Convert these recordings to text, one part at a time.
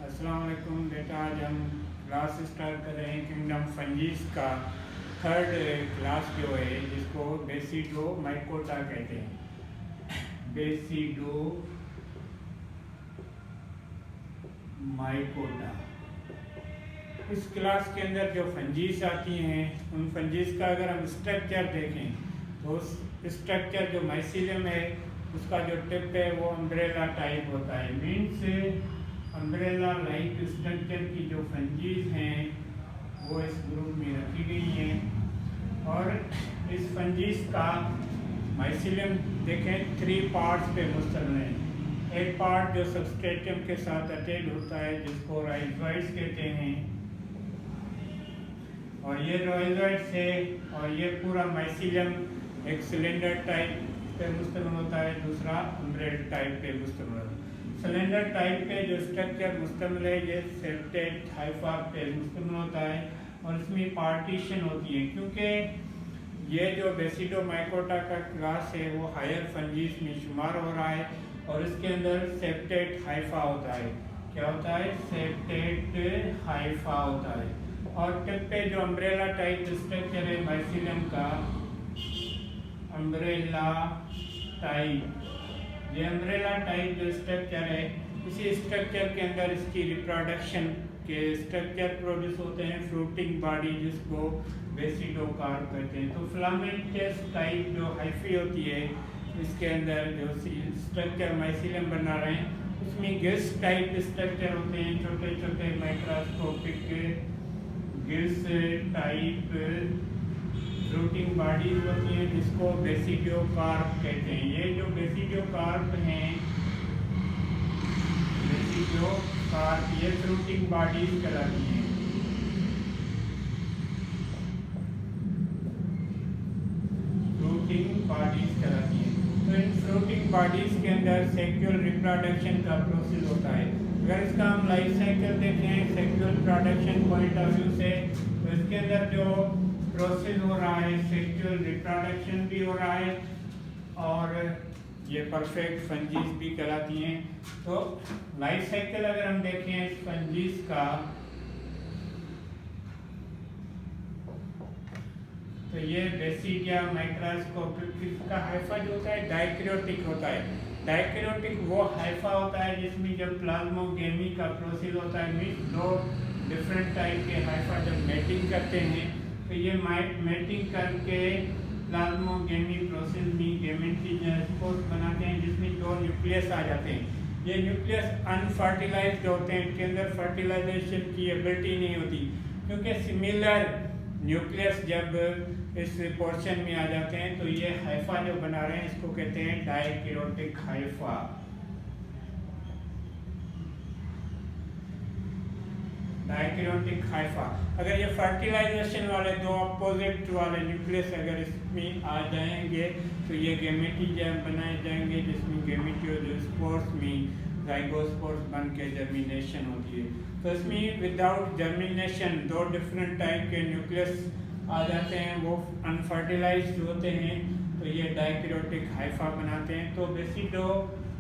अस्सलाम वालेकुम बेटा। आज हम क्लास स्टार्ट कर रहे हैं किंगडम फंजीज का थर्ड क्लास जो है, जिसको बेसिडो माइकोटा कहते हैं। बेसिडो माइकोटा। इस क्लास के अंदर जो फंजीज आती हैं, उन फंजीज का अगर हम स्ट्रक्चर देखें तो उस स्ट्रक्चर जो माइसीलियम है उसका जो टिप है वो अम्ब्रेला टाइप होता है। मीन्स अम्ब्रेला लाइक स्ट्रक्चर की जो फंजीज हैं वो इस ग्रुप में रखी गई हैं। और इस फंजीज का माइसीलियम देखें 3 पार्ट्स पे मुश्तमिल है। एक पार्ट जो सबस्ट्रेटम के साथ अटैच होता है जिसको राइजोइड्स कहते हैं, और ये राइजोइड्स है। और ये पूरा माइसीलियम एक सिलेंडर टाइप पे मुश्तमिल होता है, दूसरा अम्ब्रेला टाइप पे मुश्तमिल होता है। सिलेंडर टाइप पे जो स्ट्रक्चर मुश्तमिल है ये सेप्टेट हाइफा पे मुश्तमिल होता है, और इसमें पार्टीशन होती है क्योंकि ये जो बेसिडो माइकोटा का क्लास है वो हायर फंजीज में शुमार हो रहा है, और इसके अंदर सेप्टेट हाइफा होता है। क्या होता है? सेप्टेट हाइफा होता है। और टिप पे जो अम्ब्रेला टाइप स्ट्रक्चर है माइसीलियम का, अम्ब्रेला टाइप, ये अम्ब्रेला टाइप जो स्ट्रक्चर है, इसी स्ट्रक्चर के अंदर इसकी रिप्रोडक्शन के स्ट्रक्चर प्रोड्यूस होते हैं, फ्रूटिंग बॉडी जिसको बेसिडोकार्प कहते हैं। तो फिलामेंटस टाइप जो हाइफी होती है, इसके अंदर जो स्ट्रक्चर माइसीलियम बना रहे हैं उसमें गिल्स टाइप स्ट्रक्चर होते हैं, छोटे छोटे microscopic gills type fruiting bodies होती हैं जिसको बेसिडोकार्प कहते हैं। ये जो बेसिडोकार्प हैं, बेसिडोकार्प ये फ्रूटिंग बॉडीज कहलाती हैं। फ्रूटिंग बॉडीज कहलाती हैं। तो इन फ्रूटिंग बॉडीज के अंदर सेक्सुअल रिप्रोडक्शन का प्रोसेस होता है। अगर इसका हम लाइफ साइकिल देखें sexual reproduction point of view से, तो इसके अंदर जो प्रोसेस हो रहा है सेक्सुअल रिप्रोडक्शन भी हो रहा है, और ये परफेक्ट फंजीज भी कहलाती हैं। तो लाइफ साइकिल अगर हम देखें इस फंजीज का, तो ये बेसिडिया माइक्रोस्कोपिक का हाइफा जो होता है डाइक्रियोटिक होता है। डाइक्रियोटिक वो हाइफा होता है जिसमें जब प्लाज्मोगेमी का प्रोसेस होता है, मीन्स 2 डिफरेंट टाइप के हाइफा जब मैटिंग करते हैं, तो ये मैटिंग करके प्लाज्मोगेमी प्रोसेस में गेमेट्री स्पोर्स बनाते हैं जिसमें 2 न्यूक्लियस आ जाते हैं। ये न्यूक्लियस अनफर्टिलाइज्ड होते हैं, इनके अंदर फर्टिलाइजेशन की एबिलिटी नहीं होती, क्योंकि सिमिलर न्यूक्लियस जब इस पोर्शन में आ जाते हैं तो ये हाइफा जो बना रहे हैं इसको कहते हैं डाइक्रियोटिक हाइफा। डाइक्रियोटिक हाइफा। अगर ये फर्टिलाइजेशन वाले 2 अपोजिट वाले न्यूक्लियस अगर इसमें आ जाएंगे तो ये गेमेटिजम बनाए जाएंगे, जिसमें गेमेटियोस्पोर्स में जाइगोस्पोर्स बन के जर्मिनेशन होती है। तो इसमें विदाउट जर्मिनेशन 2 डिफरेंट टाइप के न्यूक्लियस आ जाते हैं, वो अनफर्टिलाइज्ड होते हैं, तो ये डाइक्रियोटिक हाइफा बनाते हैं। तो बेसिडो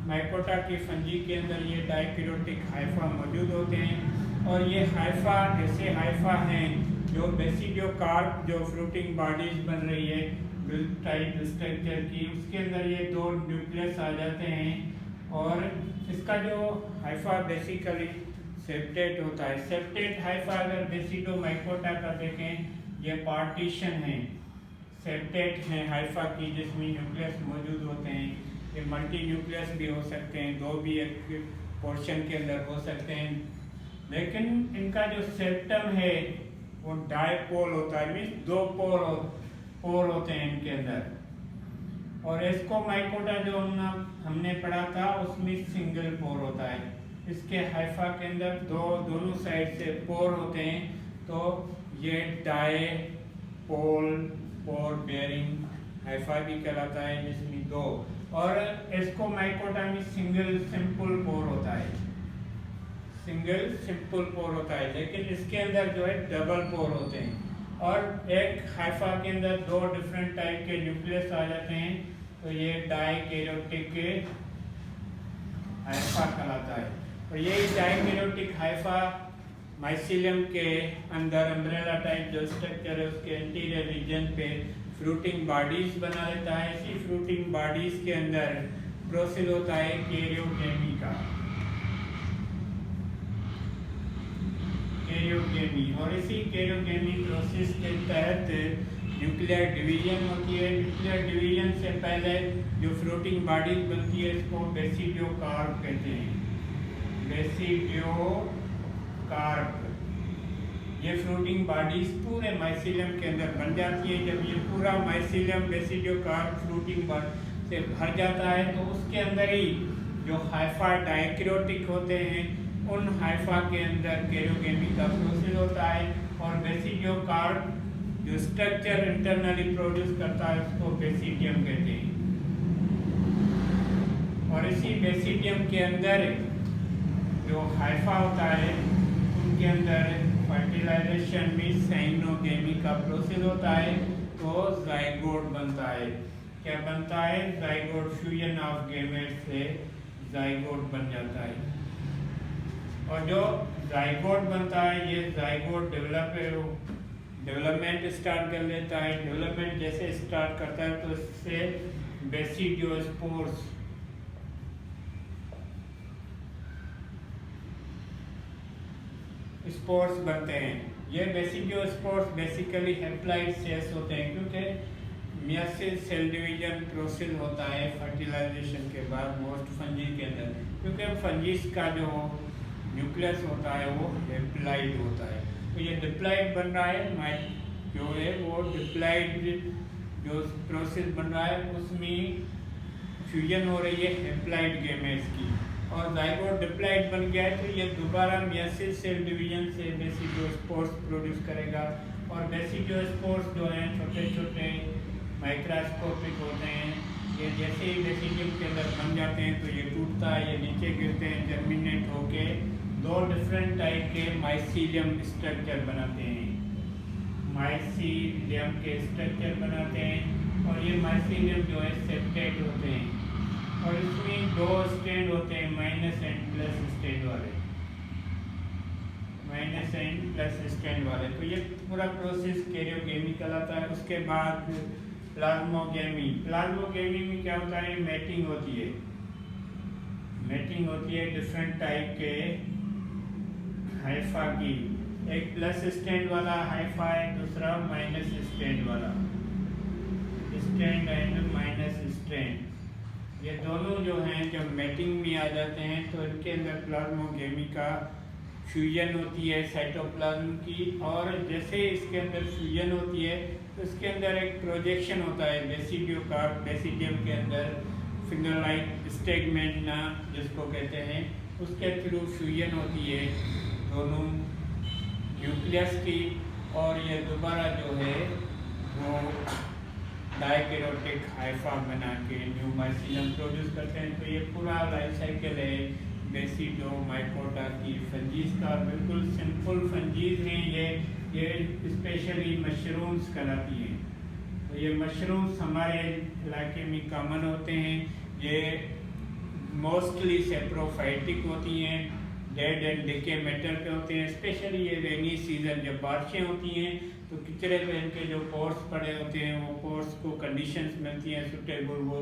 माइकोटा की फंजी के अंदर ये डाइक्रियोटिक हाइफा मौजूद होते हैं, और ये हाइफा ऐसे हाइफा हैं जो बेसिडोकार्प जो फ्रूटिंग बॉडीज बन रही है टाइप स्ट्रक्चर की, उसके अंदर ये 2 न्यूक्लियस आ जाते हैं, और इसका जो हाइफा बेसिकली सेप्टेट होता है। सेप्टेट हाइफा अगर बेसिडो माइकोटा का देखें, ये पार्टीशन है, सेप्टेट है हाइफा की जिसमें न्यूक्लियस मौजूद होते हैं। ये मल्टी न्यूक्लियस भी हो सकते हैं, 2 भी एक पोर्शन के अंदर हो सकते हैं, लेकिन इनका जो सेप्टम है वो डायपोल होता है, मीन्स 2 पोल होते हैं इनके अंदर। और एस्को माइकोटा जो हमने पढ़ा था उसमें सिंगल पोर होता है। इसके हाइफा के अंदर दोनों साइड से पोर होते हैं, तो ये डायपोल पोर बेयरिंग हाइफा भी कहलाता है जिसमें 2। और एस्को माइकोटा में सिंगल सिंपल पोर होता है, सिंगल सिंपल पोर होता है, लेकिन इसके अंदर जो है डबल पोर होते हैं। और एक हाइफा के अंदर 2 डिफरेंट टाइप के न्यूक्लियस आ जाते हैं, तो ये डाइक्रियोटिक हाइफा कहलाता है। और यही डाइक्रोटिक हाइफा माइसीलियम के अंदर अम्ब्रेला टाइप जो स्ट्रक्चर है उसके एंटीरियर रीजन पे फ्रूटिंग बॉडीज बना लेता है। इसी फ्रूटिंग बॉडीज के अंदर प्रोसेस होता है कैरियोगेमी का, कैरियोगेमी। और इसी कैरियोगेमी प्रोसेस के तहत न्यूक्लियर डिवीजन होती है। न्यूक्लियर डिवीजन से पहले जो फ्रूटिंग बॉडीज बनती है इसको बेसिडियोकार्प कहते हैं, बेसिडियोकार्प। ये फ्रूटिंग बॉडीज पूरे माइसीलियम के अंदर बन जाती है। जब ये पूरा माइसीलियम बेसिडियोकार्प फ्रूटिंग बॉडी से भर जाता है तो उसके अंदर ही जो हाइफा डाइक्रोटिक होते हैं उन हाइफा के अंदर कैरियोगेमी का प्रोसेस होता है। और बेसिडियोकार्प जो स्ट्रक्चर इंटरनली प्रोड्यूस करता है उसको बेसिडियम कहते हैं। और इसी बेसिडियम के अंदर जो हाइफा होता है उनके अंदर फर्टिलाइजेशन में साइनोगेमी का प्रोसेस होता है तो जाइगोट बनता है। क्या बनता है? जाइगोट, फ्यूजन ऑफ गैमेट से जाइगोट बन जाता है। और जो जाइगोट बनता है ये जाइगोट डेवलपमेंट स्टार्ट कर लेता है। डेवलपमेंट जैसे स्टार्ट करता है तो इससे बेसिडियोस्पोर्स स्पोर्स बनते हैं। ये बेसिडियोस्पोर्स बेसिकली हैप्लॉइड सेल्स होते हैं क्योंकि मियोसिस सेल डिवीजन प्रोसेस होता है फर्टिलाइजेशन के बाद मोस्ट फंजी के अंदर, क्योंकि फंजीस का जो न्यूक्लियस होता है वो डिप्लॉइड होता है। तो ये डिप्लॉइड बन रहा है, जो है वो डिप्लॉइड जो प्रोसेस बन रहा है उसमें फ्यूजन हो रही है हैप्लॉइड गैमेट्स की। और जाइगोट डिप्लॉइड बन गया है तो ये दोबारा मियोसिस सेल डिवीजन से बेसिडियोस्पोर्स प्रोड्यूस करेगा। और बेसिडियोस्पोर्स जो हैं छोटे छोटे माइक्रोस्कोपिक होते हैं। ये जैसे ही बेसिडियम के अंदर बन जाते हैं तो ये टूटता है, ये नीचे गिरते हैं, जर्मिनेट होके दो डिफरेंट टाइप के माइसीलियम स्ट्रक्चर बनाते हैं, माइसीलियम के स्ट्रक्चर बनाते हैं। और ये माइसीलियम जो है सेप्टेट होते हैं और इसमें दो स्टैंड होते हैं, माइनस एंड प्लस स्टैंड वाले, माइनस एंड प्लस स्टैंड वाले। तो ये पूरा प्रोसेस कैरियोगेमी कहलाता है। उसके बाद प्लाज्मोगेमी। प्लाज्मोगेमी में क्या होता है? मैटिंग होती है, मैटिंग होती है डिफरेंट टाइप के हाइफा की। एक प्लस स्टैंड वाला हाइफा है, दूसरा माइनस स्टैंड वाला, स्टैंड एंड माइनस स्टैंड। ये दोनों जो हैं जब मैटिंग में आ जाते हैं तो इनके अंदर प्लाज्मोगेमी का फ्यूजन होती है साइटोप्लाज्म की। और जैसे इसके अंदर फ्यूजन होती है तो इसके अंदर एक प्रोजेक्शन होता है बेसिडियोकार्प, बेसिडियम के अंदर फिंगर लाइक स्टेगमेंट जिसको कहते हैं, उसके थ्रू फ्यूजन होती है दोनों न्यूक्लियस की। और ये दोबारा जो है वो डाइक्रोटिक हाइफा बना के न्यू माइसीलियम प्रोड्यूस करते हैं। तो ये पूरा लाइफ साइकिल है बेसिडोमाइकोटा की फंजीज का। बिल्कुल सिंपल फंजीज हैं ये स्पेशली मशरूम्स कहलाती हैं। तो ये मशरूम्स हमारे इलाके में कॉमन होते हैं। ये मोस्टली सेप्रोफाइटिक होती हैं, डेड एंड डिके मेटल पे होते हैं। स्पेशली ये रेनी सीजन जब बारिशें होती हैं तो किचड़े पे इनके जो पोर्स पड़े होते हैं वो पोर्स को कंडीशंस मिलती हैं सुटेबल, वो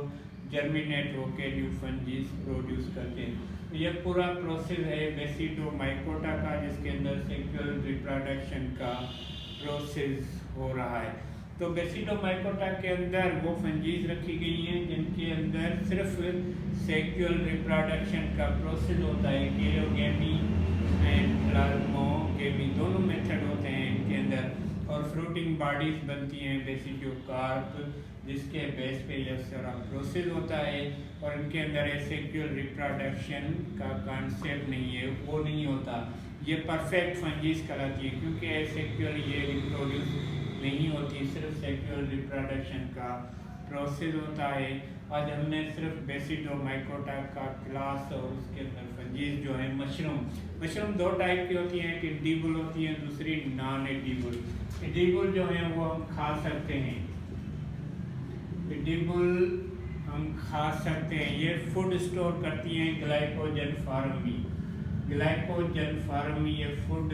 जर्मिनेट होकर न्यू फंजीज प्रोड्यूस करते हैं। तो ये पूरा प्रोसेस है बेसिडोमाइकोटा का जिसके अंदर सेक्सुअल रिप्रोडक्शन का प्रोसेस हो रहा है। तो बेसिडोमाइकोटा के अंदर वो फंजीज रखी गई हैं जिनके अंदर सिर्फ सेक्सुअल रिप्रोडक्शन का प्रोसेस होता है। कैरियोगेमी एंड प्लाज्मोगेमी दोनों मेथड होते हैं इनके अंदर। और फ्रूटिंग बॉडीज बनती हैं बेसिडियोकार्प जिसके बेस पे यह सारा प्रोसेस होता है। और इनके अंदर सेक्सुअल रिप्रोडक्शन का कॉन्सेप्ट नहीं है, वो नहीं होता। ये परफेक्ट फंजीज कहलाती है क्योंकि सेक्सुअल ये रिप्रोड्यूस नहीं होती, सिर्फ सेक्सुअल रिप्रोडक्शन का प्रोसेस होता है। आज हमने सिर्फ बेसिडोमाइकोटा का क्लास और उसके अंदर फंजीज जो है मशरूम दो टाइप की होती हैं, एक एडिबल होती है, दूसरी नॉन एडिबल। एडिबल जो है वो हम खा सकते हैं, एडिबल हम खा सकते हैं। ये फूड स्टोर करती हैं ग्लाइकोजन फॉर्म में, ग्लाइकोजन फॉर्म ये फूड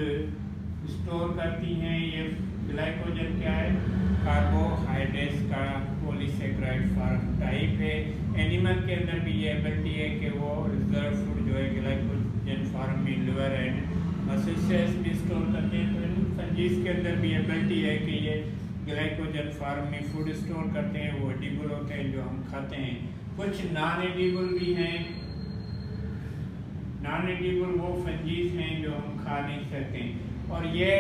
स्टोर करती हैं। ये ग्लाइकोजन क्या है? कार्बोहाइड्रेट्स का पॉलीसेकेराइड फॉर्म टाइप है। एनिमल के अंदर भी ये एबिलिटी है कि वो रिजर्व फूड जो है ग्लाइकोजन फॉर्म में लिवर एंड मसल सेल्स में स्टोर करते हैं। तो फंजीज के अंदर भी एबिलिटी है कि ये ग्लाइकोजन फॉर्म में फूड स्टोर करते हैं। वो एडिबल होते हैं जो हम खाते हैं। कुछ नॉन एडिबल भी हैं। नॉन एडिबल वो फंजीज हैं जो हम खा नहीं सकते और ये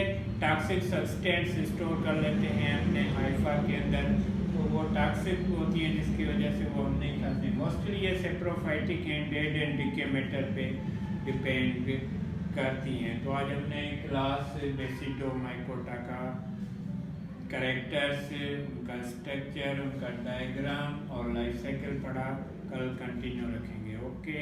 टॉक्सिक सब्सटेंस स्टोर कर लेते हैं अपने हाइफा के अंदर। तो वो टॉक्सिक होती है जिसकी वजह से वो हम नहीं खाते। मोस्टली ये saprophytic and dead and decay matter पे डिपेंड करती हैं। तो आज हमने क्लास बेसिडोमाइकोटा का कैरेक्टर्स, उनका स्ट्रक्चर, उनका डायग्राम और लाइफ साइकिल पढ़ा। कल कंटिन्यू रखेंगे। ओके।